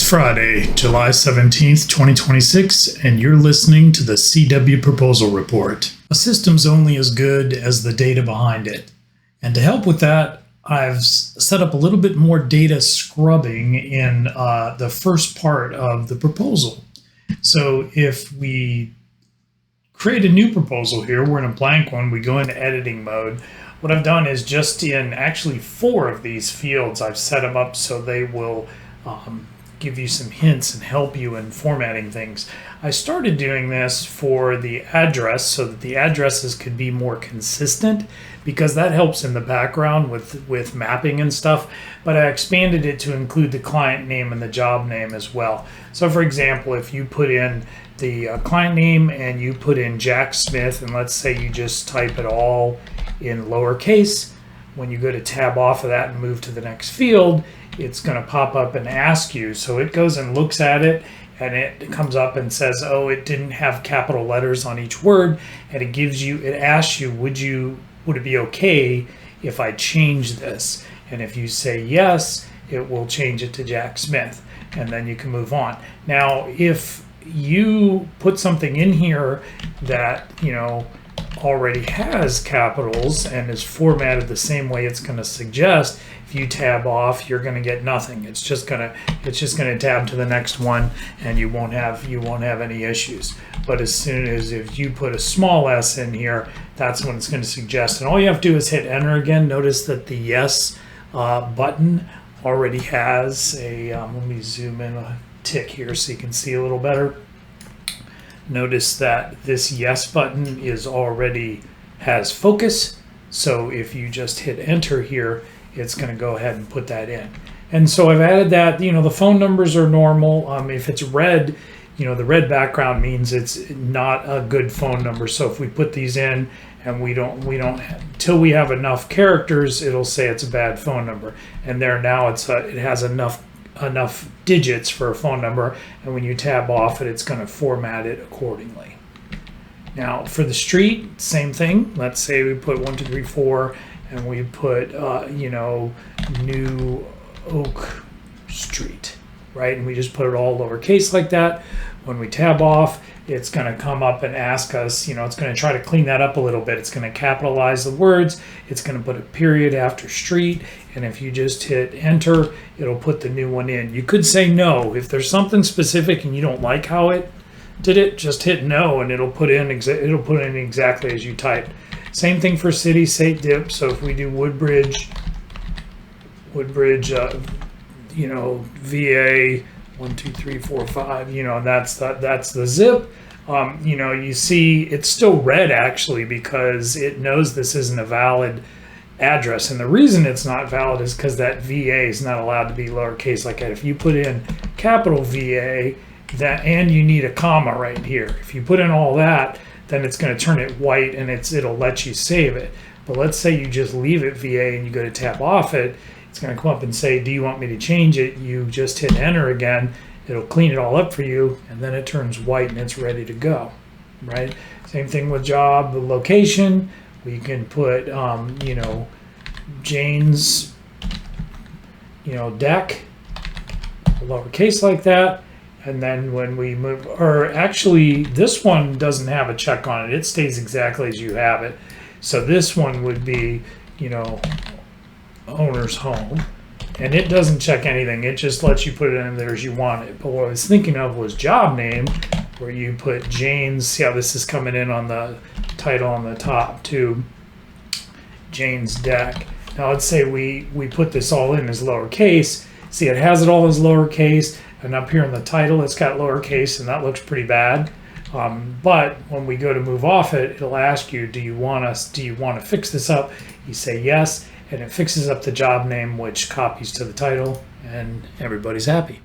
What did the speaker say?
Friday, July 17th, 2026, and you're listening to the cwProposal report. A system's only as good as the data behind it. And to help with that, I've set up a little bit more data scrubbing in the first part of the proposal. So if we create a new proposal here, we're in a blank one, we go into editing mode. What I've done is just in actually 4 of these fields, I've set them up so they will give you some hints and help you in formatting things. I started doing this for the address so that the addresses could be more consistent, because that helps in the background with mapping and stuff, but I expanded it to include the client name and the job name as well. So for example, if you put in the client name and you put in Jack Smith, and let's say you just type it all in lowercase, when you go to tab off of that and move to the next field, it's going to pop up and ask you. So it goes and looks at it, and it comes up and says, oh, it didn't have capital letters on each word, and it asks you, would it be okay if I change this? And if you say yes, it will change it to Jack Smith, and then you can move on. Now, if you put something in here that, already has capitals and is formatted the same way it's going to suggest, if you tab off, you're going to get nothing. It's just going to tab to the next one, and you won't have any issues. But as soon as if you put a small s in here, that's when it's going to suggest. And all you have to do is hit enter again. Notice that the yes button already has a let me zoom in a tick here so you can see a little better. Notice that this yes button has focus. So if you just hit enter here, it's going to go ahead and put that in. And so I've added that, the phone numbers are normal. If it's red, the red background means it's not a good phone number. So if we put these in and we don't till we have enough characters, it'll say it's a bad phone number. And there now it has enough digits for a phone number, and when you tab off it, it's going to format it accordingly. Now for the street, same thing. Let's say we put 1, 2, 3, 4, and we put New Oak Street, right? And we just put it all lowercase like that. When we tab off, it's going to come up and ask us, it's going to try to clean that up a little bit. It's going to capitalize the words. It's going to put a period after street. And if you just hit enter, it'll put the new one in. You could say no. If there's something specific and you don't like how it did it, just hit no, and it'll put in exactly as you typed. Same thing for city, state, dip. So if we do Woodbridge, VA, 1, 2, 3, 4, 5, that's the zip. You see it's still red actually, because it knows this isn't a valid address. And the reason it's not valid is because that VA is not allowed to be lowercase like that. If you put in capital VA, and you need a comma right here. If you put in all that, then it's going to turn it white, and it'll let you save it. But let's say you just leave it VA and you go to tap off it, it's going to come up and say, do you want me to change it? You just hit enter again. It'll clean it all up for you, and then it turns white and it's ready to go, right? Same thing with job, the location. We can put, Jane's, deck, lowercase like that. And then when we move, or actually this one doesn't have a check on it. It stays exactly as you have it. So this one would be, owner's home. And it doesn't check anything. It just lets you put it in there as you want it. But what I was thinking of was job name, where you put Jane's. See how this is coming in on the title on the top too. Jane's deck. Now let's say we put this all in as lowercase. See, it has it all as lowercase, and up here in the title, it's got lowercase, and that looks pretty bad. But when we go to move off it, it'll ask you, do you want to fix this up? You say yes, and it fixes up the job name, which copies to the title, and everybody's happy.